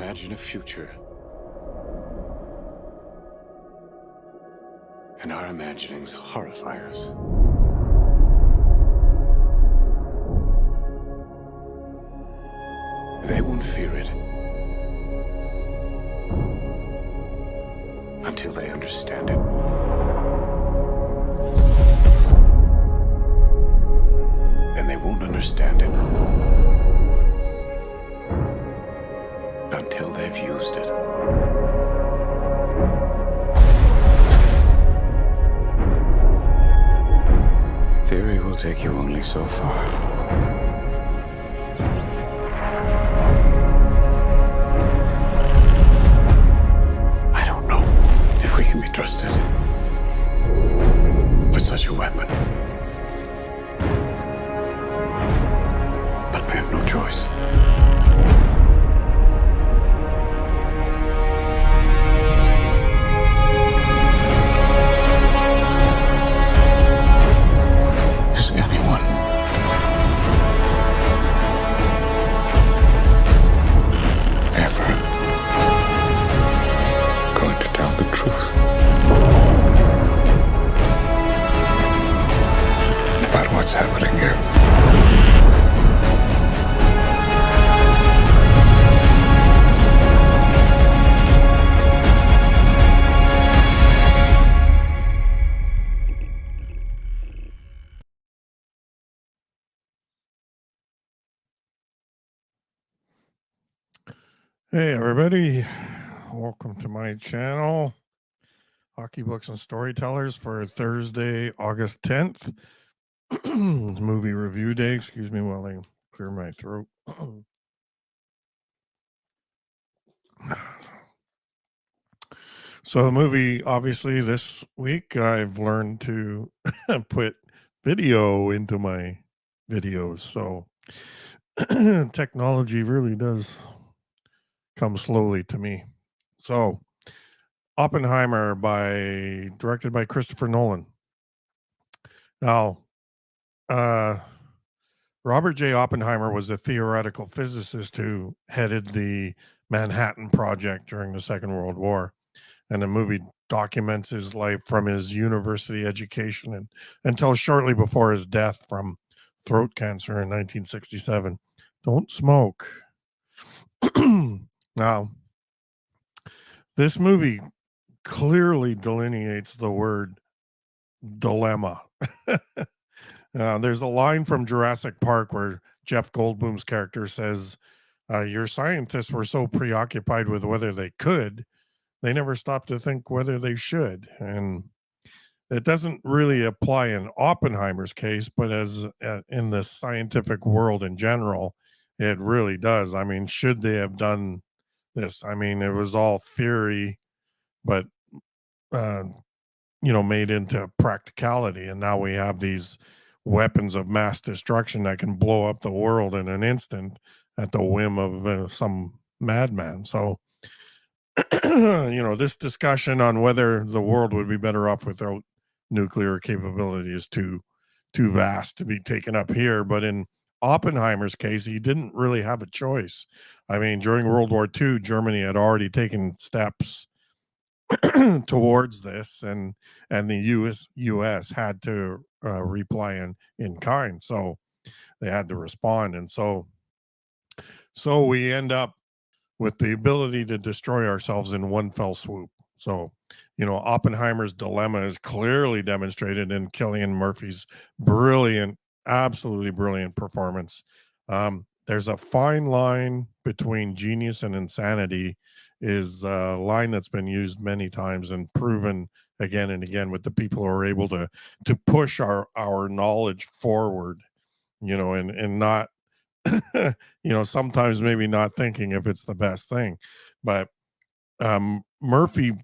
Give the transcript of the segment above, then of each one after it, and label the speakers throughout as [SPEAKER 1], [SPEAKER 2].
[SPEAKER 1] imagine a future. And our imaginings horrify us. They won't fear it until they understand it. And they won't understand it until they've used it. Theory will take you only so far. I don't know if we can be trusted with such a weapon. But we have no choice. Is anyone ever going to tell the truth about what's happening here?
[SPEAKER 2] Hey everybody, welcome to my channel, Hockey Books and Storytellers, for Thursday, August 10th. It's movie review day. Excuse me while I clear my throat. So the movie, obviously this week I've learned to put video into my videos. So technology really does come slowly to me. So Oppenheimer, directed by Christopher Nolan. Now, Robert J. Oppenheimer was a theoretical physicist who headed the Manhattan Project during the Second World War. And the movie documents his life from his university education and until shortly before his death from throat cancer in 1967. Don't smoke. Now, this movie clearly delineates the word dilemma. There's a line from Jurassic Park where Jeff Goldblum's character says, your scientists were so preoccupied with whether they could, they never stopped to think whether they should. And it doesn't really apply in Oppenheimer's case, but as in the scientific world in general, it really does. I mean, should they have done this? I mean, it was all theory, but made into practicality, and now we have these weapons of mass destruction that can blow up the world in an instant at the whim of some madman. So this discussion on whether the world would be better off without nuclear capability is too vast to be taken up here. But in Oppenheimer's case, he didn't really have a choice. I mean, during World War II, Germany had already taken steps towards this, and the US had to reply in kind. So they had to respond. And so we end up with the ability to destroy ourselves in one fell swoop. So, Oppenheimer's dilemma is clearly demonstrated in Cillian Murphy's absolutely brilliant performance. There's a fine line between genius and insanity, is a line that's been used many times and proven again and again with the people who are able to push our knowledge forward, and not sometimes maybe not thinking if it's the best thing. But Murphy's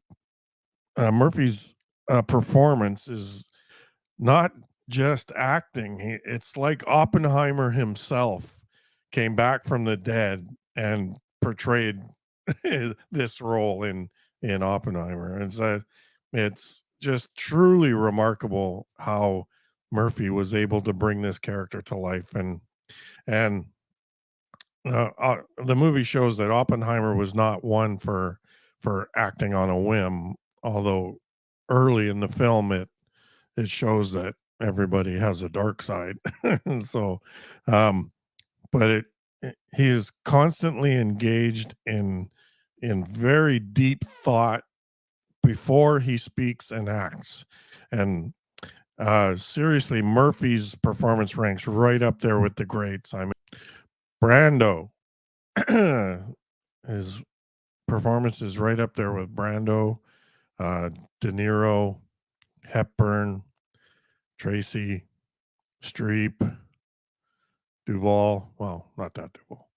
[SPEAKER 2] performance is not just acting. It's like Oppenheimer himself came back from the dead and portrayed this role in Oppenheimer. And it's just truly remarkable how Murphy was able to bring this character to life. And The movie shows that Oppenheimer was not one for acting on a whim, although early in the film it shows that everybody has a dark side. And so, um, but he is constantly engaged in very deep thought before he speaks and acts. And seriously, Murphy's performance ranks right up there with the greats. I mean, Brando, his performance is right up there with Brando, uh, De Niro, Hepburn, Tracy, Streep, Duvall. Well, not that Duvall.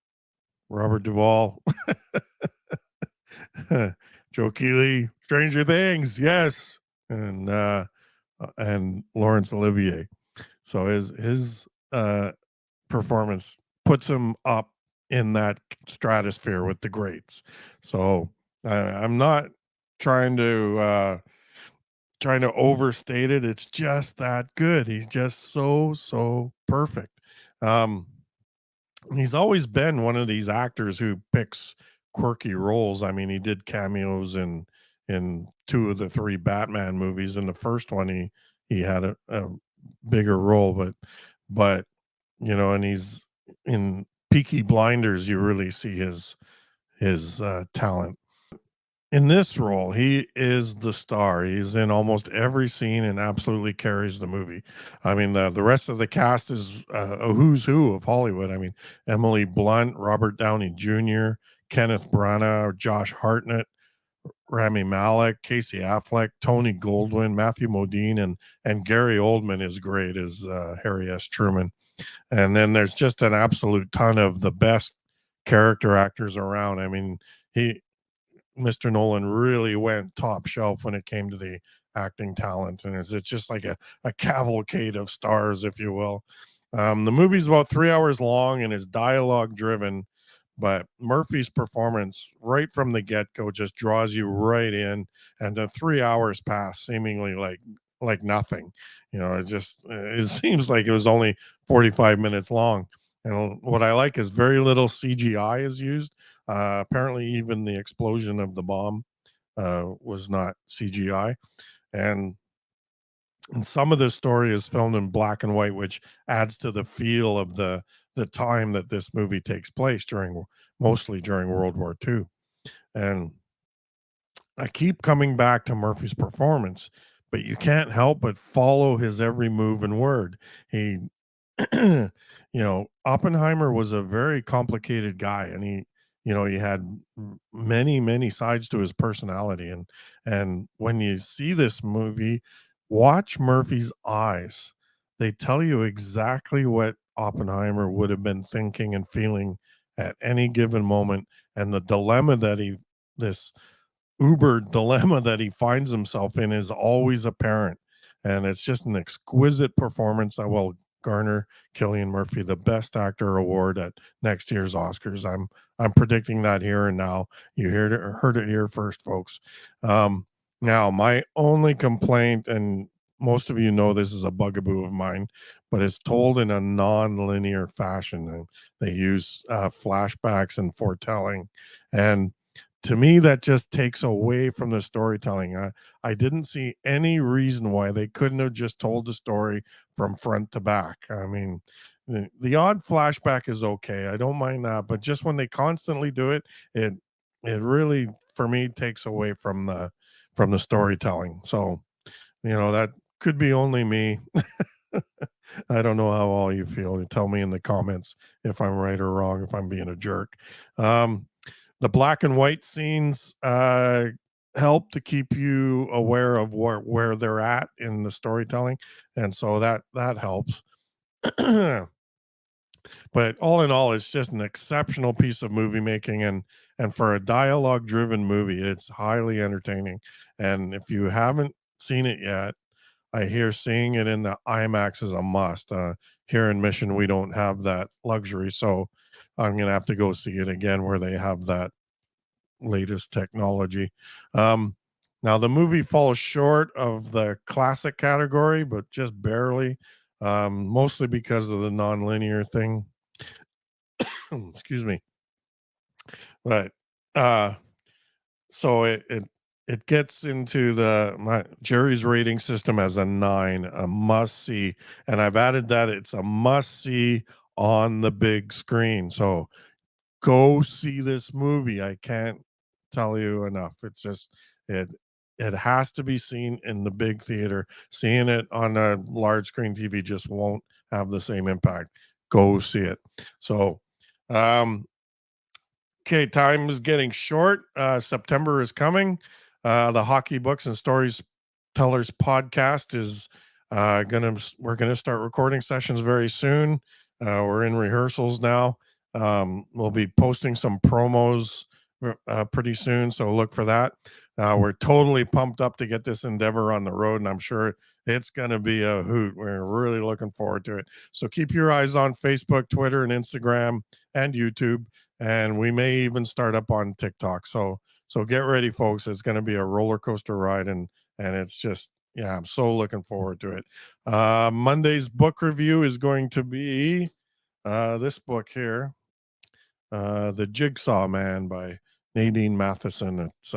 [SPEAKER 2] Robert Duvall, Joe Keeley, Stranger Things, yes, and Laurence Olivier. So his performance puts him up in that stratosphere with the greats. So I'm not trying to overstate it. It's just that good. He's just so perfect. Um, he's always been one of these actors who picks quirky roles. I mean, he did cameos in two of the three Batman movies. In the first one, he had a bigger role, but and he's in Peaky Blinders. You really see his talent. In this role, he is the star. He's in almost every scene and absolutely carries the movie. I mean, the rest of the cast is a who's who of Hollywood. I mean, Emily Blunt, Robert Downey Jr., Kenneth Branagh, Josh Hartnett, Rami Malek, Casey Affleck, Tony Goldwyn, Matthew Modine, and Gary Oldman is great as Harry S. Truman. And then there's just an absolute ton of the best character actors around. I mean, he Mr. Nolan really went top shelf when it came to the acting talent, and it's just like a cavalcade of stars, if you will. The movie's about 3 hours long and is dialogue driven, but Murphy's performance right from the get go just draws you right in, and the 3 hours pass seemingly like nothing. It seems like it was only 45 minutes long. And what I like is very little CGI is used. Apparently, even the explosion of the bomb was not CGI, and some of the story is filmed in black and white, which adds to the feel of the time that this movie takes place mostly during World War II. And I keep coming back to Murphy's performance, but you can't help but follow his every move and word. He Oppenheimer was a very complicated guy, and he had many sides to his personality. And when you see this movie, watch Murphy's eyes. They tell you exactly what Oppenheimer would have been thinking and feeling at any given moment, and the dilemma this uber dilemma that he finds himself in is always apparent. And it's just an exquisite performance that will garner Killian Murphy the Best Actor award at next year's Oscars. I'm predicting that here and now. You heard it here first, folks. Now, my only complaint, and most of you know this is a bugaboo of mine, but it's told in a non-linear fashion. And they use flashbacks and foretelling, and to me that just takes away from the storytelling. I didn't see any reason why they couldn't have just told the story from front to back. I mean, the odd flashback is okay, I don't mind that, but just when they constantly do it, it really, for me, takes away from the storytelling. So that could be only me. I don't know how all you feel. You tell me in the comments if I'm right or wrong, if I'm being a jerk. um the black and white scenes help to keep you aware of where they're at in the storytelling, and so that helps. But all in all, it's just an exceptional piece of movie making, and for a dialogue driven movie, it's highly entertaining. And if you haven't seen it yet, I hear seeing it in the IMAX is a must. Here in Mission, we don't have that luxury, so I'm gonna have to go see it again where they have that latest technology. Um, Now, the movie falls short of the classic category, but just barely, mostly because of the nonlinear thing. Excuse me. But uh so it gets into the my Jerry's rating system as a 9, a must see, and I've added that it's a must see on the big screen. So go see this movie. I can't tell you enough. It's just it it has to be seen in the big theater. Seeing it on a large screen TV just won't have the same impact. Go see it. So um okay, time is getting short. September is coming. The Hockey Books and Stories Tellers podcast is we're gonna start recording sessions very soon. We're in rehearsals now. We'll be posting some promos pretty soon, so look for that. We're totally pumped up to get this endeavor on the road, and I'm sure it's gonna be a hoot. We're really looking forward to it. So keep your eyes on Facebook, Twitter, and Instagram and YouTube, and we may even start up on TikTok. So get ready, folks. It's going to be a roller coaster ride, and it's just yeah, I'm so looking forward to it. Monday's book review is going to be this book here, The Jigsaw Man by Nadine Matheson. It's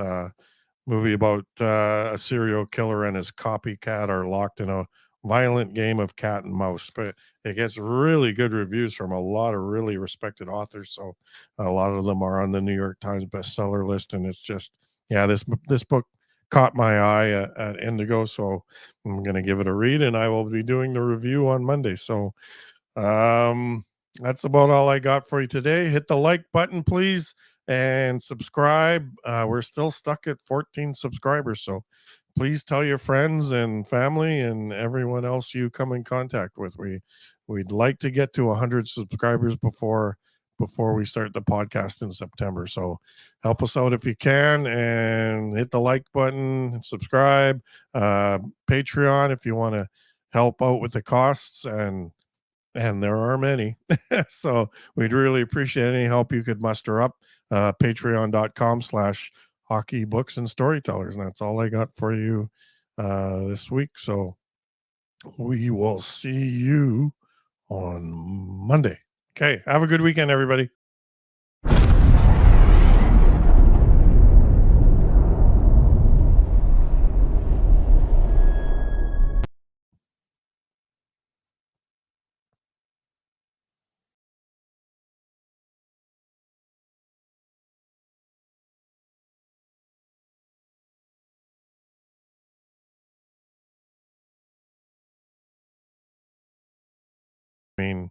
[SPEAKER 2] movie about a serial killer and his copycat are locked in a violent game of cat and mouse. But it gets really good reviews from a lot of really respected authors. So a lot of them are on the New York Times bestseller list, and it's just yeah, this book caught my eye at Indigo, so I'm going to give it a read, and I will be doing the review on Monday. So um, that's about all I got for you today. Hit the like button, please, and subscribe. We're still stuck at 14 subscribers, so please tell your friends and family and everyone else you come in contact with. We'd like to get to 100 subscribers before we start the podcast in September. So help us out if you can, and hit the like button and subscribe. Patreon if you want to help out with the costs, and there are many. So we'd really appreciate any help you could muster up. Patreon.com/, hockey books and storytellers. And that's all I got for you this week. So we will see you on Monday. Okay. Have a good weekend, everybody. I mean,